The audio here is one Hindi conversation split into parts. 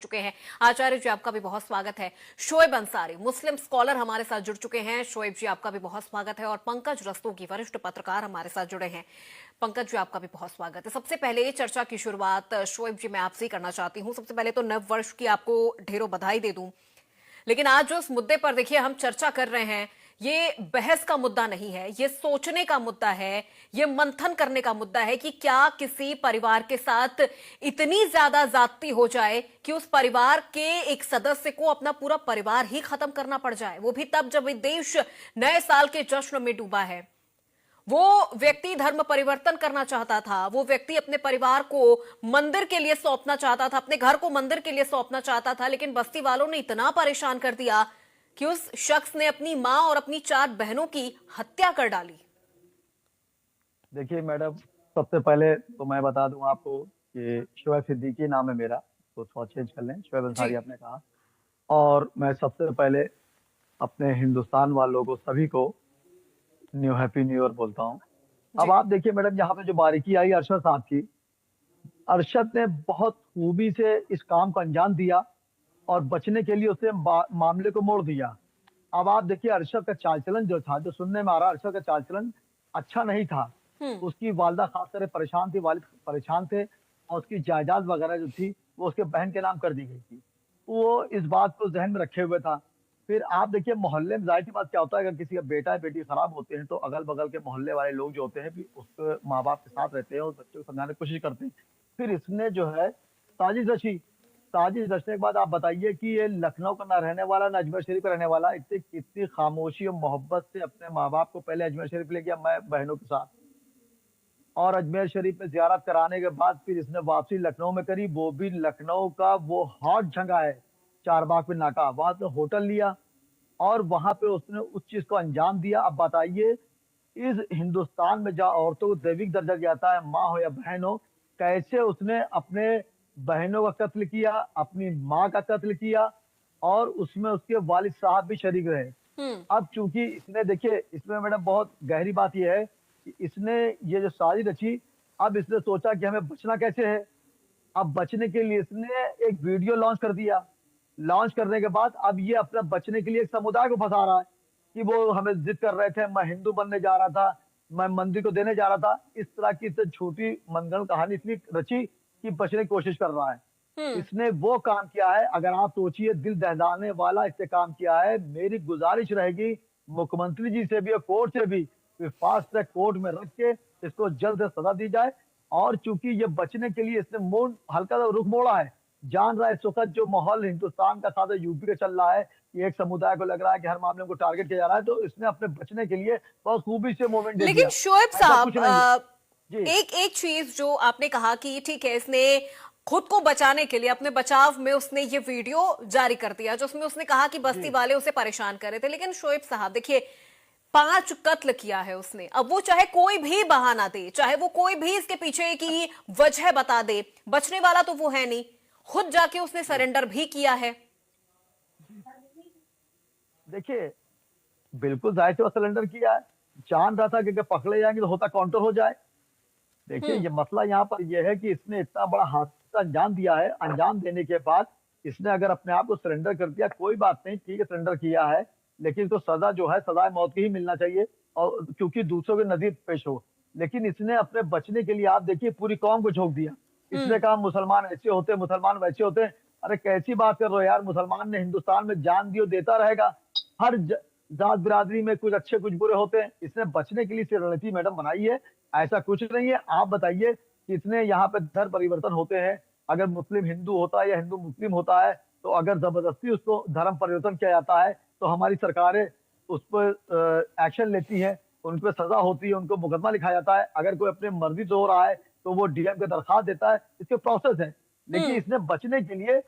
चुके हैं। आचार्य जी, आपका भी बहुत स्वागत है। शोएब अंसारी मुस्लिम स्कॉलर हमारे साथ जुड़ चुके हैं। शोएब जी, आपका भी बहुत स्वागत है। और पंकज रस्तोगी वरिष्ठ पत्रकार हमारे साथ जुड़े हैं। पंकज जी, आपका भी बहुत स्वागत है। सबसे पहले चर्चा की शुरुआत शोएब जी मैं आपसे ही करना चाहती हूँ। सबसे पहले तो नव वर्ष की आपको ढेरों बधाई दे दूं, लेकिन आज जो इस मुद्दे पर देखिए हम चर्चा कर रहे हैं, ये बहस का मुद्दा नहीं है, ये सोचने का मुद्दा है, ये मंथन करने का मुद्दा है कि क्या किसी परिवार के साथ इतनी ज्यादा जाति हो जाए कि उस परिवार के एक सदस्य को अपना पूरा परिवार ही खत्म करना पड़ जाए, वो भी तब जब देश नए साल के जश्न में डूबा है। वो व्यक्ति धर्म परिवर्तन करना चाहता था, वो व्यक्ति अपने परिवार को मंदिर के लिए सौंपना चाहता था, अपने घर को मंदिर के लिए सौंपना चाहता था, लेकिन बस्ती वालों ने इतना परेशान कर दिया कि उस शख्स ने अपनी मां और अपनी 4 बहनों की हत्या कर डाली। देखिए मैडम, सबसे पहले तो मैं बता दूं आपको कि शोएब सिद्दीकी नाम है मेरा, तो थोड़ा चेंज कर लें, शोएब जी अंसारी आपने कहा। और मैं सबसे पहले अपने हिंदुस्तान वालों को सभी को हैप्पी न्यू ईयर बोलता हूं। अब जी। आप देखिए मैडम, यहाँ पे जो बारीकी आई अरशद साहब की, अरशद ने बहुत खूबी से इस काम को अंजाम दिया और बचने के लिए उसने मामले को मोड़ दिया। अब आप देखिए अरशद का चाल चलन जो था, जो सुनने में आ रहा, अरशद का चाल चलन अच्छा नहीं था। हम्म। उसकी वालिदा खास तरह परेशान थी, वालिद परेशान थे, और उसकी जायदाद वगैरह जो थी वो उसके बहन के नाम कर दी गई थी। वो इस बात को जहन में रखे हुए था। फिर आप देखिए मोहल्ले में जाहिर सी बात क्या होता है, अगर किसी का बेटा या बेटी खराब होते हैं तो अगल बगल के मोहल्ले वाले लोग जो होते हैं भी उसके माँ बाप के साथ रहते हैं और बच्चों को समझाने की कोशिश करते हैं। फिर इसने जो है साजिश रची। साजिश रचने के बाद आप बताइए कि ये लखनऊ का ना रहने वाला, ना अजमेर शरीफ का रहने वाला, इतनी कितनी खामोशी और मोहब्बत से अपने माँ बाप को पहले अजमेर शरीफ ले गया, मैं बहनों के साथ, और अजमेर शरीफ में जियारत कराने के बाद फिर इसने वापसी लखनऊ में करी। वो भी लखनऊ का वो हॉट जगह है चारबाग पे नाका, वहां पे होटल लिया और वहां पे उसने उस चीज को अंजाम दिया। अब बताइए, इस हिंदुस्तान में जहाँ औरतों को दैविक दर्जा जाता है, माँ हो या बहन हो, कैसे उसने अपने बहनों का कत्ल किया, अपनी माँ का कत्ल किया, और उसमें उसके वालिद साहब भी शरीक रहे। हम्म। अब चूंकि इसने, देखिए इसमें मैडम बहुत गहरी बात यह है कि इसने ये जो साजिश रची, अब इसने सोचा कि हमें बचना कैसे है। अब बचने के लिए इसने एक वीडियो लॉन्च कर दिया। लॉन्च करने के बाद अब ये अपना बचने के लिए एक समुदाय को फंसा रहा है कि वो हमें जिद कर रहे थे, मैं हिंदू बनने जा रहा था, मैं मंदिर को देने जा रहा था। इस तरह की इससे छोटी मनगढ़ंत कहानी इसलिए रची कि बचने की कोशिश कर रहा है। हम्म। इसने वो काम किया है, अगर आप सोचिए, दिल दहलाने वाला इससे काम किया है। मेरी गुजारिश रहेगी मुख्यमंत्री जी से भी और कोर्ट से भी, फास्ट ट्रैक कोर्ट में रख के इसको जल्द से सजा दी जाए। और चूंकि ये बचने के लिए इसने मोड़ हल्का सा रुख मोड़ा है, जान रहा है इस वक्त जो माहौल हिंदुस्तान का साथ यूपी का चल रहा है कि एक समुदाय को लग रहा है कि हर मामले को टारगेट किया जा रहा है, तो इसने अपने बचने के लिए बहुत खूबी से मूवमेंट दे लेकिन दिया। शोएब ऐसा साहब, कुछ नहीं है। जी एक एक चीज जो आपने कहा कि ठीक है, इसने खुद को बचाने के लिए अपने बचाव में उसने ये वीडियो जारी कर दिया, जो उसमें उसने कहा कि बस्ती जी वाले उसे परेशान कर रहे थे। लेकिन शोएब साहब देखिए, 5 कत्ल किया है उसने। अब वो चाहे कोई भी बहाना दे, चाहे वो कोई भी इसके पीछे की वजह बता दे, बचने वाला तो वो है नहीं। खुद जाके उसने जी सरेंडर भी किया है। देखिए, बिल्कुल जाहिर से वो सिलेंडर किया है। जान रहा था कि अगर पकड़े जाएंगे तो होता काउंटर हो जाए। देखिए, हम्म। ये मसला यहाँ पर यह है कि इसने इतना बड़ा हादसा अंजाम दिया है। अंजाम देने के बाद इसने अगर अपने आप को सरेंडर कर दिया, कोई बात नहीं, ठीक है सरेंडर किया है, लेकिन इसको सजा जो है सजाए मौत की ही मिलना चाहिए, और क्योंकि दूसरों के नजदीक पेश हो। लेकिन इसने अपने बचने के लिए, आप देखिए, पूरी कौम को झोंक दिया। इसने हम्म। कहा मुसलमान ऐसे होते, मुसलमान वैसे होते। अरे कैसी बात कर रहे हो यार, मुसलमान ने हिंदुस्तान में जान दी और देता रहेगा। हर जात बिरादरी में कुछ अच्छे कुछ बुरे होते हैं। इसने बचने के लिए सिर्फ रणनीति मैडम बनाई है, ऐसा कुछ नहीं है। आप बताइए, कितने यहाँ पे धर्म परिवर्तन होते हैं। अगर मुस्लिम हिंदू होता है या हिंदू मुस्लिम होता है, तो अगर जबरदस्ती उसको धर्म परिवर्तन किया जाता है तो हमारी सरकारें उस पर एक्शन लेती हैं, उन पर सजा होती है, उनको मुकदमा लिखाया जाता है। अगर कोई अपने मर्जी से हो रहा है तो वो डीएम को दरखास्त देता है, इसके प्रोसेस है। लेकिन हम्म। इसने बचने के लिए,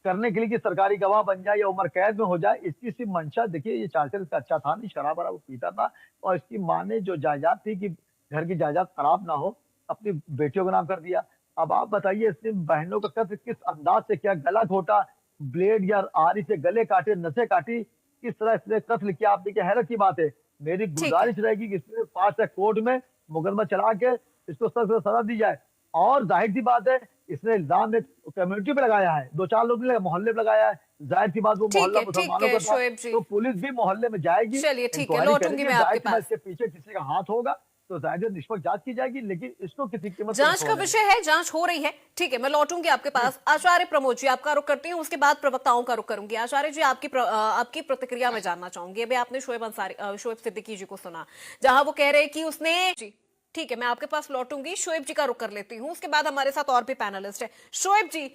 करने के लिए कि सरकारी गवाह बन जाए या उम्र कैद में हो जाए, इसकी सिर्फ मंशा, देखिए ये चाल चल इसका अच्छा था नहीं, शराब वराब वो पीता था, और इसकी माँ ने जो जायदाद थी कि घर की जायदाद खराब ना हो, अपनी बेटियों का नाम कर दिया। अब आप बताइए, इसने बहनों का कत्ल किस अंदाज से किया, गला घोटा, ब्लेड या आरी से गले काटे, नसें काटी, किस तरह इसने कत्ल किया। आप देखिए, हैरत की बात है। मेरी ठीक है। गुजारिश रहेगी कि इसमें फास्ट ट्रैक कोर्ट में मुकदमा चला के इसको सख्त से सजा दी जाए। और जाहिर सी बात है इसने इल्जाम एक कम्युनिटी पे लगाया है, 2-4 लोग ने मोहल्ले पे लगाया है। जाहिर सी बात वो मोहल्ला ठीक मुसलमानों है का था, शोएब जी। तो पुलिस भी मोहल्ले में जाएगी, चलिए ठीक है, इंक्वायरी लौटूंगी करेगी, मैं जाहिर आपके सी बात पास। इसके पीछे किसी का हाथ होगा, तो जाहिर है निष्पक्ष जांच की जाएगी, लेकिन इसको किसी कीमत पे नहीं जांच का छोड़ा जाएगा। विषय है, जांच हो रही है। ठीक है, मैं लौटूंगी आपके पास। आचार्य प्रमोद जी, आपका रुख करती हूँ, उसके बाद प्रवक्ताओं का रुख करूंगी। आचार्य जी, आपकी प्रतिक्रिया में जानना चाहूंगी। अभी आपने शोएब सिद्दीकी जी को सुना, जहां वो कह रहे हैं कि उसने जी, ठीक है, मैं आपके पास लौटूंगी। शोएब जी का रुख कर लेती हूँ, उसके बाद हमारे साथ और भी पैनलिस्ट है। शोएब जी,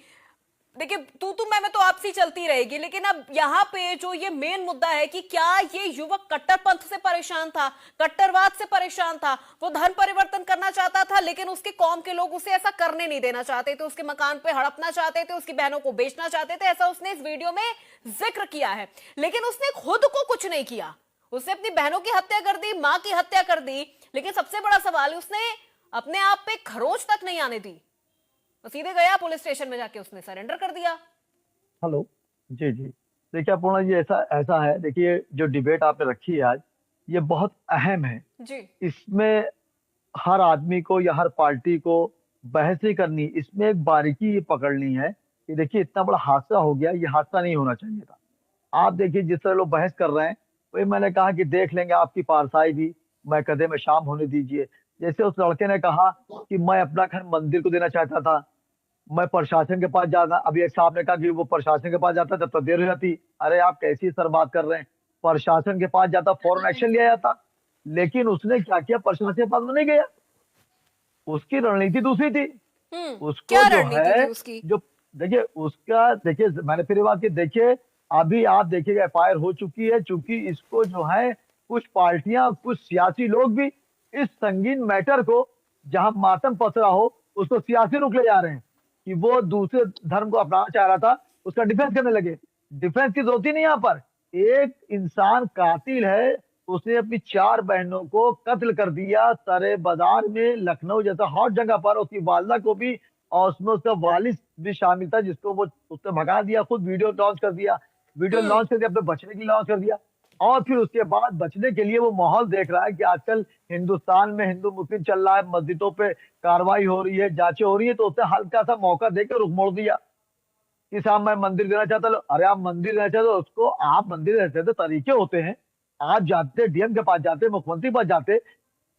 देखिए तू मैं तो आपसी चलती रहेगी, लेकिन अब यहाँ पे जो ये मेन मुद्दा है कि क्या ये युवक कट्टरपंथ से परेशान था, कट्टरवाद से परेशान था, वो धर्म परिवर्तन करना चाहता था, लेकिन उसके कौम के लोग उसे ऐसा करने नहीं देना चाहते थे, उसके मकान पे हड़पना चाहते थे, उसकी बहनों को बेचना चाहते थे, ऐसा उसने इस वीडियो में जिक्र किया है। लेकिन उसने खुद को कुछ नहीं किया, उसने अपनी बहनों की हत्या कर दी, मां की हत्या कर दी, लेकिन सबसे बड़ा सवाल, उसने अपने आप पे खरोंच तक नहीं आने दी, वो सीधे गया पुलिस स्टेशन में, जाके उसने सरेंडर कर दिया। हेलो। जी जी। देखिए अपूर्णा जी, ऐसा ऐसा है, देखिए जो डिबेट आपने रखी है आज, ये बहुत अहम है। जी। इसमें हर आदमी को या हर पार्टी को बहस नहीं करनी, इसमें एक बारीकी ये पकड़नी है कि देखिए इतना बड़ा हादसा हो गया, ये हादसा नहीं होना चाहिए था। आप देखिए जिस तरह लोग बहस कर रहे हैं, वही मैंने कहा कि देख लेंगे आपकी पारसाई भी, मैं कदे में शाम होने दीजिए। जैसे उस लड़के ने कहा कि मैं अपना घर मंदिर को देना चाहता था, मैं प्रशासन के पास जाना, अभी एक साहब ने कहा कि वो प्रशासन के पास जाता तब तो देर हो जाती। अरे आप कैसी सर बात कर रहे हैं, प्रशासन के पास जाता फौरन एक्शन लिया जाता, लेकिन उसने क्या किया, प्रशासन के पास तो नहीं गया, उसकी रणनीति दूसरी थी। उसको क्या जो रणनीति थी है, उसकी? जो देखिए उसका, देखिए मैंने फिर बात की, देखिए अभी आप देखिएगा एफआईआर हो चुकी है, चूंकि इसको जो है कुछ पार्टियां, कुछ सियासी लोग भी इस संगीन मैटर को, जहां मातम पसरा हो, उसको सियासी रुख ले जा रहे हैं कि वो दूसरे धर्म को अपनाना चाह रहा था, उसका डिफेंस करने लगे। डिफेंस की जरूरत ही नहीं यहाँ पर। एक इंसान कातिल है, उसने अपनी 4 बहनों को कत्ल कर दिया सरे बाजार में, लखनऊ जैसा हॉट जगह पर, उसकी वालदा को भी, और उसमें उसका वालिद भी शामिल था, जिसको वो उसने भगा दिया, खुद वीडियो लॉन्च कर दिया, अपने बचने के लिए लॉन्च कर दिया। और फिर उसके बाद बचने के लिए वो माहौल देख रहा है कि आजकल हिंदुस्तान में हिंदू मुस्लिम चल रहा है, मस्जिदों पे कार्रवाई हो रही है, जांचें हो रही है, तो उसने हल्का सा मौका देकर रुख मोड़ दिया कि साहब मैं मंदिर देना चाहता हूं। अरे आप मंदिर देना चाहते हो, उसको आप मंदिर देना चाहते, तरीके होते हैं। आप जाते डीएम के पास जाते, मुख्यमंत्री के पास जाते,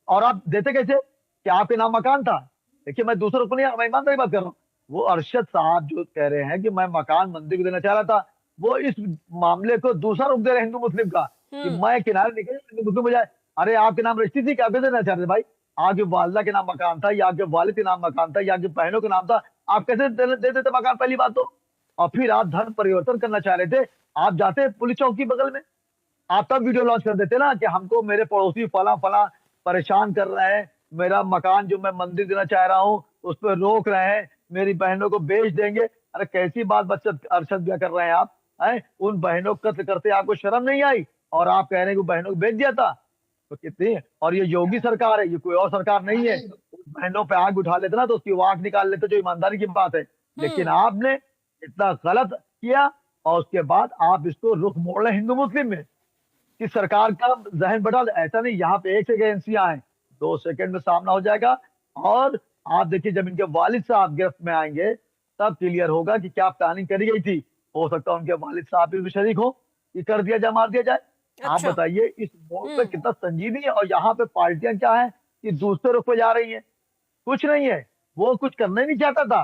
और आप देते कैसे कि आपके नाम मकान था। देखिए मैं दूसरों को नहीं, मैं ईमानदारी बात कर रहा हूँ। वो अरशद साहब जो कह रहे हैं कि मैं मकान मंदिर को देना चाह रहा था, वो इस मामले को दूसरा रुख दे रहे हैं हिंदू मुस्लिम का, कि मैं किनारे निकल हिंदू मुस्लिम हो जाए। अरे आपके नाम रजिस्ट्री थी, क्या कैसे देना चाह रहे थे भाई? आपके वालदा के नाम मकान था, या आपके वालिद के नाम मकान था, या आपकी बहनों के नाम था, आप कैसे दे देते मकान? पहली बात तो। और फिर आप धर्म परिवर्तन करना चाह रहे थे, आप जाते पुलिस चौकी बगल में, आप तब वीडियो लॉन्च कर देते ना कि हमको मेरे पड़ोसी फला फला परेशान कर रहे हैं, मेरा मकान जो मैं मंदिर देना चाह रहा हूँ उस पर रोक रहे हैं, मेरी बहनों को बेच देंगे। अरे कैसी बात बच्चा अरशद क्या कर रहे हैं आप? हैं, उन बहनों को कत्ल करते आपको शर्म नहीं आई? और आप कह रहे हैं कि बहनों को बेच दिया था? तो कितनी, और ये योगी सरकार है, ये कोई और सरकार नहीं है। उन बहनों पे आग उठा लेते ना तो उसकी वाट निकाल लेते, जो ईमानदारी की बात है। लेकिन आपने इतना गलत किया, और उसके बाद आप इसको रुख मोड़ रहे हिंदू मुस्लिम में कि सरकार का जहन बटा। ऐसा नहीं, यहाँ पे एक से एजेंसियां हैं, 2 सेकंड में सामना हो जाएगा। और आप देखिए जब इनके वालिद साहब गिरफ्त में आएंगे, तब क्लियर होगा कि क्या प्लानिंग करी गई थी। हो सकता है उनके वालिद साहब भी शरीक हो कि कर दिया जाए, मार दिया जाए। आप अच्छा। बताइए इस मोड़ पे कितना संजीदगी है। और यहाँ पे पार्टियां क्या है कि दूसरे रुख पे जा रही हैं, कुछ नहीं है। वो कुछ करना ही नहीं चाहता था,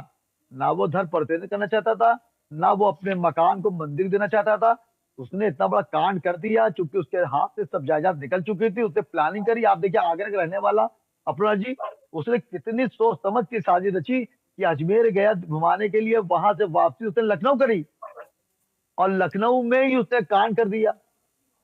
ना वो धर्म परिवर्तन करना चाहता था, ना वो अपने मकान को मंदिर देना चाहता था। उसने इतना बड़ा कांड कर दिया, चूंकि उसके हाथ से सब जायदाद निकल चुकी थी, उसने प्लानिंग करी। आप देखिए आगरा का रहने वाला अपना जी, उसने कितनी सोच समझ की साजिश रची कि अजमेर गया घुमाने के लिए, वहां से वापसी उसने लखनऊ करी, और लखनऊ में ही उसने कांड कर दिया।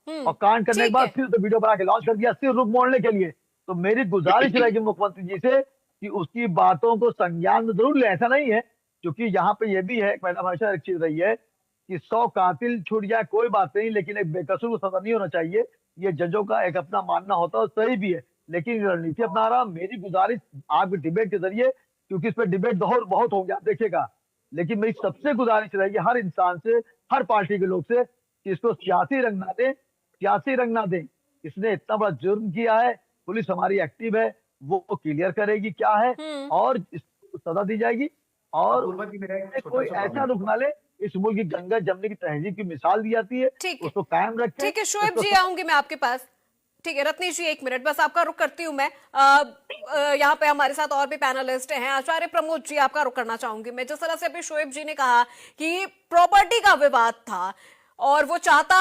और कांड करने के ठीक बाद है। फिर उसे वीडियो बना के लॉन्च कर दिया, सिर्फ रुख मोड़ने के लिए। तो मेरी गुजारिश रहेगी मुख्यमंत्री जी से कि उसकी बातों को संज्ञान में जरूर ले। ऐसा नहीं है, क्योंकि यहाँ पे ये भी है, मैडम हमेशा एक चीज रही है कि 100 कातिल छूट जाए कोई बात नहीं, लेकिन एक बेकसूर को सजा नहीं होना चाहिए। ये जजों का एक अपना मानना होता है, सही भी है, लेकिन रणनीति अपना रहा। मेरी गुजारिश आपके डिबेट के जरिए, क्योंकि इस पर डिबेट बहुत बहुत होंगे, आप देखिएगा, लेकिन मेरी सबसे गुजारिश रहेगी हर इंसान से, हर पार्टी के लोग से, कि इसको सियासी रंग ना दें, सियासी रंग ना दें। इसने इतना बड़ा जुर्म किया है, पुलिस हमारी एक्टिव है, वो क्लियर करेगी क्या है। और सजा दी जाएगी और अपूर्वा जी, मेरा एक कोई छोटा-सा ऐसा रुख ना ले। इस मुल्क की गंगा जमने की तहजीब की मिसाल दी जाती है, ठीक है, उसको कायम रखें। ठीक है शोएब उसको जी, आऊंगी मैं आपके पास। ठीक है रत्नेश जी, 1 मिनट बस आपका रुख करती हूँ मैं। यहाँ पे हमारे साथ और भी पैनलिस्ट हैं। आचार्य प्रमोद जी, आपका रुख करना चाहूंगी मैं। जिस तरह से अभी शोएब जी ने कहा कि प्रॉपर्टी का विवाद था और वो चाहता,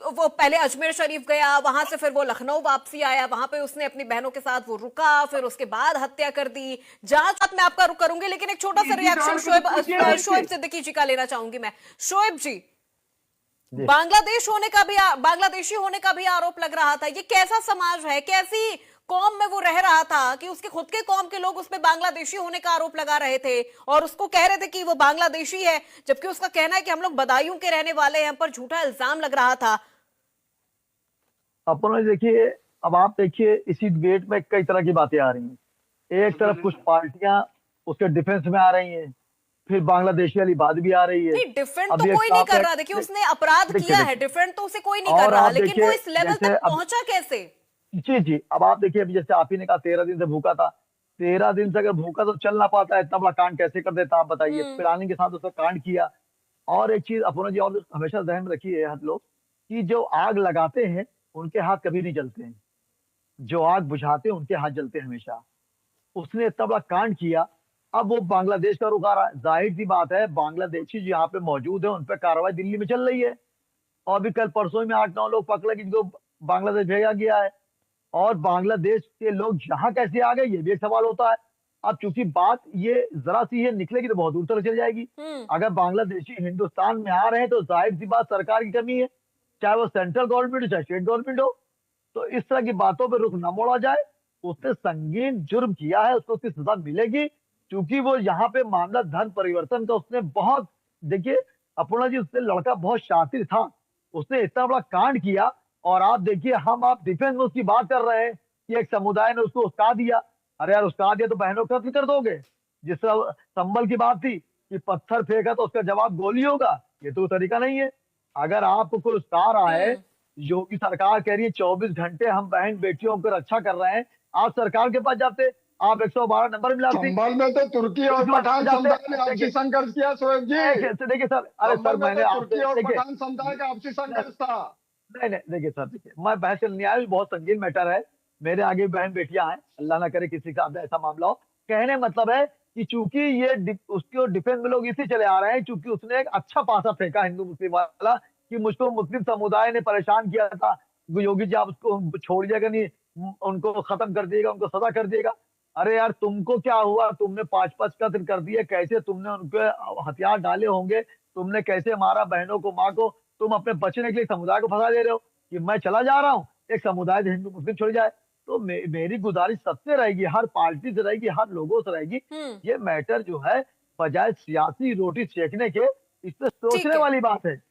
वो पहले अजमेर शरीफ गया, वहां से फिर वो लखनऊ वापसी आया, वहां पे उसने अपनी बहनों के साथ वो रुका, फिर उसके बाद हत्या कर दी। जांच में आपका रुख करूंगी, लेकिन एक छोटा सा रिएक्शन शोएब सिद्दीकी जी का लेना चाहूंगी मैं। शोएब जी, बांग्लादेशी होने का भी आरोप लग रहा था। ये कैसा समाज है, कैसी कौम में वो रह रहा था कि उसके खुद के कौम के लोग उस पे बांग्लादेशी होने का आरोप लगा रहे थे और उसको कह रहे थे कि वो बांग्लादेशी है, जबकि उसका कहना है कि हम लोग बदायूं के रहने वाले हैं। हम पर झूठा इल्जाम लग रहा था। अपनों देखिए, अब आप देखिए इसी डिबेट में कई तरह की बातें आ रही हैं। एक तरफ कुछ पार्टियां उसके डिफेंस में आ रही हैं, फिर बांग्लादेशी वाली बात भी आ रही है। नहीं, डिफेंड अब तो ये कोई नहीं साफ कर है, रहा। देखिए उसने अपराध किया है, डिफेंड तो उसे कोई नहीं कर और रहा, आप लेकिन वो देखिए इस लेवल जैसे तक अब पहुंचा कैसे? जी, अब आप देखिए, अभी जैसे आप ही ने कहा 13 दिन से भूखा था। 13 दिन से अगर भूखा तो चल ना पाता, इतना बड़ा कांड कैसे कर देता आप बताइए। प्लानिंग के साथ उसने कांड किया। और एक चीज अपनों जी और हमेशा ध्यान रखिए हम लोग, कि जो आग लगाते हैं उनके हाथ कभी नहीं जलते हैं, जो आग बुझाते हैं उनके हाथ जलते हैं हमेशा। उसने इतना बड़ा कांड किया, अब वो बांग्लादेश का रुख आ रहा है। जाहिर सी बात है, बांग्लादेशी जो यहाँ पे मौजूद है उन पर कार्रवाई दिल्ली में चल रही है। और भी कल परसों में 8-9 लोग पकड़े जिनको बांग्लादेश भेजा गया है। और बांग्लादेश के लोग यहाँ कैसे आ गए, ये भी एक सवाल होता है। अब चूंकि बात ये जरा सी है निकलेगी तो बहुत दूर तक चल जाएगी। अगर बांग्लादेशी हिंदुस्तान में आ रहे हैं तो जाहिर सी बात सरकार की कमी है, चाहे वो सेंट्रल गवर्नमेंट हो चाहे स्टेट गवर्नमेंट हो। तो इस तरह की बातों पर रुख न मोड़ा जाए। उसने संगीन जुर्म किया है, उसको उसकी सजा मिलेगी, क्योंकि वो यहाँ पे मामला धर्म परिवर्तन का उसने बहुत, देखिए अपूर्णा जी, उसने लड़का बहुत शातिर था। उसने इतना बड़ा कांड किया और आप देखिए हम आप डिफेंस में उसकी बात कर रहे हैं कि एक समुदाय ने उसको उस्का दिया। अरे यार, उस्का दिया तो बहनों को कत्ल कर दोगे। जिस तरह संभल की बात थी कि पत्थर फेंका तो उसका जवाब गोली होगा, ये तो तरीका नहीं है। अगर आपको कोई उस्का रहा है, योगी सरकार कह रही है 24 घंटे हम बहन बेटियों को रक्षा कर रहे हैं, आप सरकार के पास जाते, आप 112 नंबर मिलाते। संभल में तो तुर्की और पठान समुदाय ने आपसी संघर्ष किया शोएब जी। देखिए सर, अरे सर मैंने तुर्की और पठान समुदाय का आपसी संघर्ष था। नहीं देखिए सर, देखिए मैं बहस करने नहीं आया, बहुत संगीन मैटर है। मेरे आगे बहन बेटियां हैं, अल्लाह ना करे किसी का ऐसा मामला हो। कहने मतलब है कि चूंकि ये उसके डिफेंस में लोग इसी चले आ रहे हैं, चूंकि उसने एक अच्छा पासा फेंका हिंदू मुस्लिम वाला कि मुझको मुस्लिम समुदाय ने परेशान किया था, योगी जी आप उसको छोड़िएगा नहीं, उनको खत्म कर दिएगा, उनको सजा कर दिएगा। अरे यार, तुमको क्या हुआ? तुमने 5-5 कत्ल कर दिए, कैसे तुमने उनके हथियार डाले होंगे, तुमने कैसे मारा बहनों को, माँ को। तुम अपने बचने के लिए समुदाय को फंसा दे रहे हो कि मैं चला जा रहा हूँ, एक समुदाय हिंदू मुस्लिम छोड़ जाए। तो मेरी गुजारिश सबसे रहेगी, हर पार्टी से रहेगी, हर लोगों से रहेगी, ये मैटर जो है बजाय सियासी रोटी सेकने के, इस पे सोचने वाली बात है।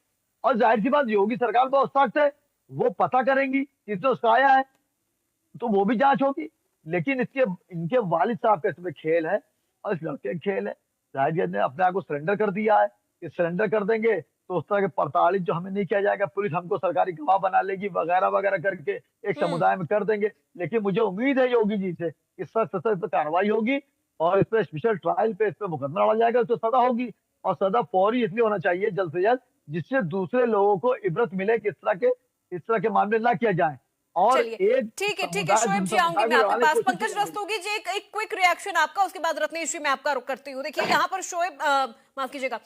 और जाहिर सी बात, योगी सरकार बहुत सख्त है, वो पता करेंगी किसने उस्काया है, तो वो भी जांच होगी। लेकिन इनके वालिद साहब का इसमें खेल है और इस लड़के का खेल है। जाहिर ने अपने आप को सरेंडर कर दिया है, कि सरेंडर कर देंगे तो उस तरह के प्रताड़ित जो हमें नहीं किया जाएगा, पुलिस हमको सरकारी गवाह बना लेगी वगैरह वगैरह करके एक समुदाय में कर देंगे। लेकिन मुझे उम्मीद है योगी जी से इस सख्त कार्रवाई होगी और इस पर स्पेशल ट्रायल पे इस पर मुकदमा लड़ा जाएगा, उसको सजा होगी। और सजा फौरी इसलिए होना चाहिए जल्द से जल्द, जिससे दूसरे लोगों को इबरत मिले कि इस तरह के मामले ना किया जाए। और एक ठीक है शोएब जी, आऊंगी मैं आपके पास। पंकज रस्तोगी जी, एक क्विक रिएक्शन आपका, उसके बाद रत्नेश जी मैं आपका रुख करती हूँ। देखिए यहाँ पर शोएब, माफ कीजिएगा।